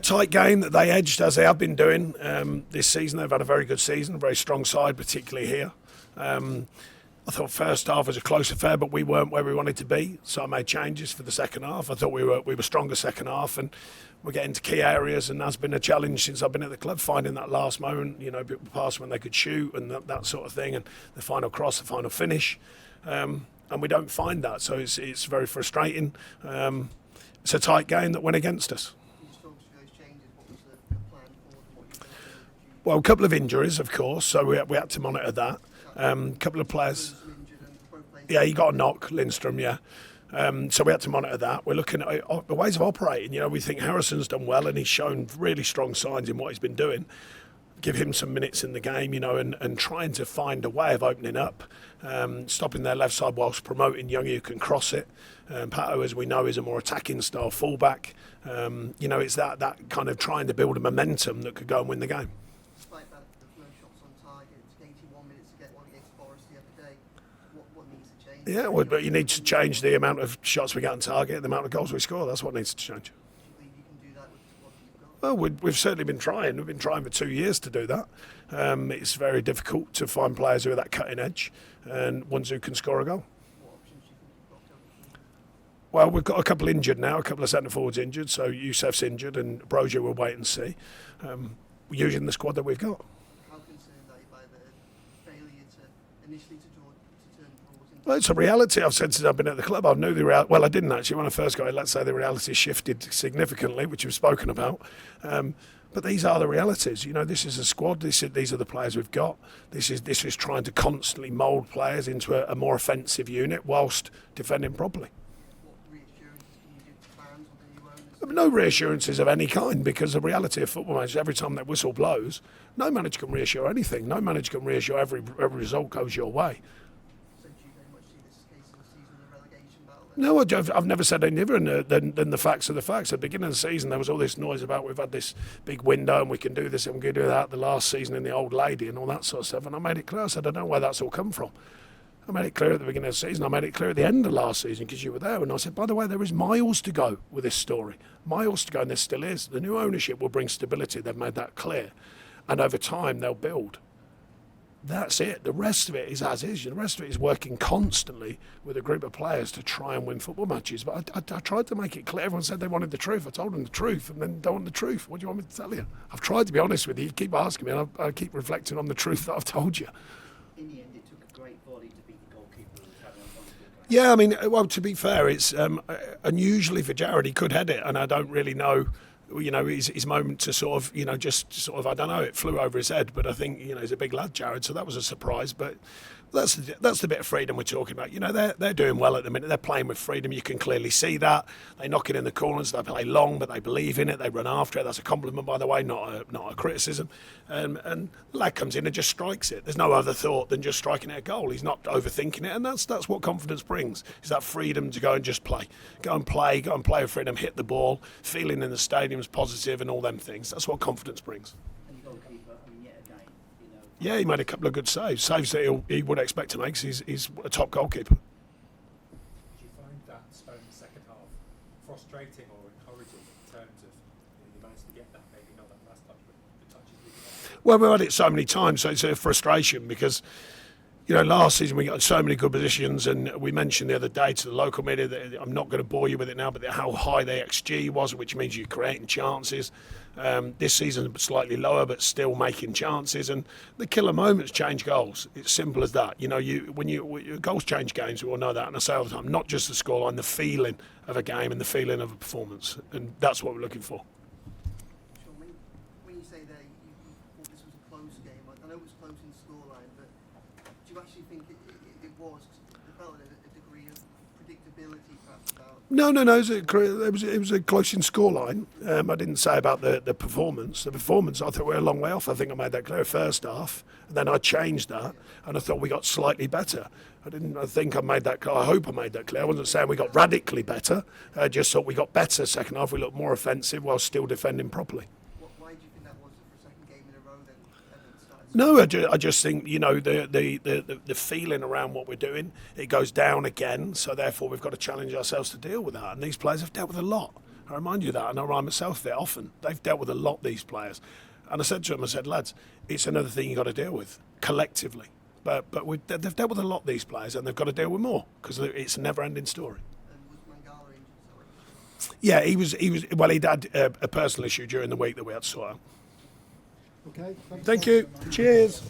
Tight game that they edged as they have been doing this season. They've had a very good season, a very strong side, particularly here. I thought first half was a close affair, but we weren't where we wanted to be. So I made changes for the second half. I thought we were stronger second half, and we're getting to key areas. And that's been a challenge since I've been at the club, finding that last moment, people pass when they could shoot and that sort of thing, and the final cross, the final finish. And we don't find that, so it's very frustrating. It's a tight game that went against us. Well, a couple of injuries, of course, so we had to monitor that. A couple of players. Yeah, he got a knock, Lindstrom, yeah. So we had to monitor that. We're looking at the ways of operating. We think Harrison's done well and he's shown really strong signs in what he's been doing. Give him some minutes in the game, and trying to find a way of opening up, stopping their left side whilst promoting young who can cross it. Pato, as we know, is a more attacking style fullback. It's that kind of trying to build a momentum that could go and win the game. Despite that, there's no shots on target. It took 81 minutes to get one against Forest the other day. What needs to change? Yeah, well, but you need to change the amount of shots we get on target, the amount of goals we score. That's what needs to change. Do you believe you can do that with what you've got? Well, we've certainly been trying. We've been trying for 2 years to do that. It's very difficult to find players who are that cutting edge and ones who can score a goal. What options do you think you've got going forward? Well, we've got a couple injured now, a couple of centre forwards injured. So Youssef's injured and Brozier will wait and see. We're using the squad that we've got. How concerned are you by the failure to initially to turn forwards into? Well, it's a reality. I've said since I've been at the club. I knew the reality. Well, I didn't actually when I first got here. Let's say the reality shifted significantly, which we've spoken about. But these are the realities. This is a squad. These are the players we've got. This is trying to constantly mould players into a more offensive unit whilst defending properly. What reassurances can you give to fans or the new owners? No reassurances of any kind, because the reality of football managers, every time that whistle blows, no manager can reassure anything. No manager can reassure every result goes your way. So do you very much see this case of the season, the relegation battle? No, I've never said any different than the facts are the facts. At the beginning of the season, there was all this noise about we've had this big window and we can do this and we can do that. The last season in the old lady and all that sort of stuff. And I made it clear. I said, I don't know where that's all come from. I made it clear at the beginning of the season. I made it clear at the end of last season because you were there. And I said, by the way, there is miles to go with this story. Miles to go, and there still is. The new ownership will bring stability. They've made that clear. And over time, they'll build. That's it. The rest of it is as is. The rest of it is working constantly with a group of players to try and win football matches. But I tried to make it clear. Everyone said they wanted the truth. I told them the truth and then don't want the truth. What do you want me to tell you? I've tried to be honest with you. You keep asking me and I keep reflecting on the truth that I've told you. In the end, it took a great volley to beat the goalkeeper who was having a wonderful game. Yeah, I mean, well, to be fair, it's unusually for Jared. He could head it, and I don't really know, his moment to sort of, just sort of, I don't know, it flew over his head. But I think, he's a big lad, Jared, so that was a surprise. But that's the bit of freedom we're talking about. They're doing well at the minute. They're playing with freedom. You can clearly see that. They knock it in the corners. They play long, but they believe in it. They run after it. That's a compliment, by the way, not a criticism. And the lad comes in and just strikes it. There's no other thought than just striking it a goal. He's not overthinking it, and that's what confidence brings. Is that freedom to go and just play, go and play with freedom, hit the ball, feeling in the stadium's positive, and all them things. That's what confidence brings. And the goalkeeper, yet again, Yeah, he made a couple of good saves that he would expect to make. He's a top goalkeeper. Do you find that spell in the second half frustrating or encouraging in terms of you managed to get that, maybe not that last touch, but the touches we got? Well, we've had it so many times, so it's a frustration because, last season we got so many good positions, and we mentioned the other day to the local media that I'm not going to bore you with it now, but how high the XG was, which means you're creating chances. This season slightly lower, but still making chances, and the killer moments change goals. It's simple as that. When goals change games, we all know that, and I say all the time, not just the scoreline, the feeling of a game and the feeling of a performance, and that's what we're looking for. Sean, when you say that you thought this was a close game, I know it was close in scoreline, but do you actually think it was? There felt a degree of predictability perhaps about. No. It was a close in scoreline. I didn't say about the performance. The performance, I thought we were a long way off. I think I made that clear first half, and then I changed that, and I thought we got slightly better. I think I made that clear. I hope I made that clear. I wasn't saying we got radically better. I just thought we got better second half. We looked more offensive while still defending properly. Why do you think that was for a second game in a row then? Started? No, I just think the feeling around what we're doing, it goes down again. So therefore, we've got to challenge ourselves to deal with that. And these players have dealt with a lot. I remind you of that, and I remind myself of it often. They've dealt with a lot, these players. And I said to them, I said, lads, it's another thing you've got to deal with, collectively. But they've dealt with a lot, these players, and they've got to deal with more, because it's a never-ending story. And was Mangala injured? Sorry. Yeah, he was. Well, he'd had a personal issue during the week that we had to sort out. Okay. Thank you. Cheers.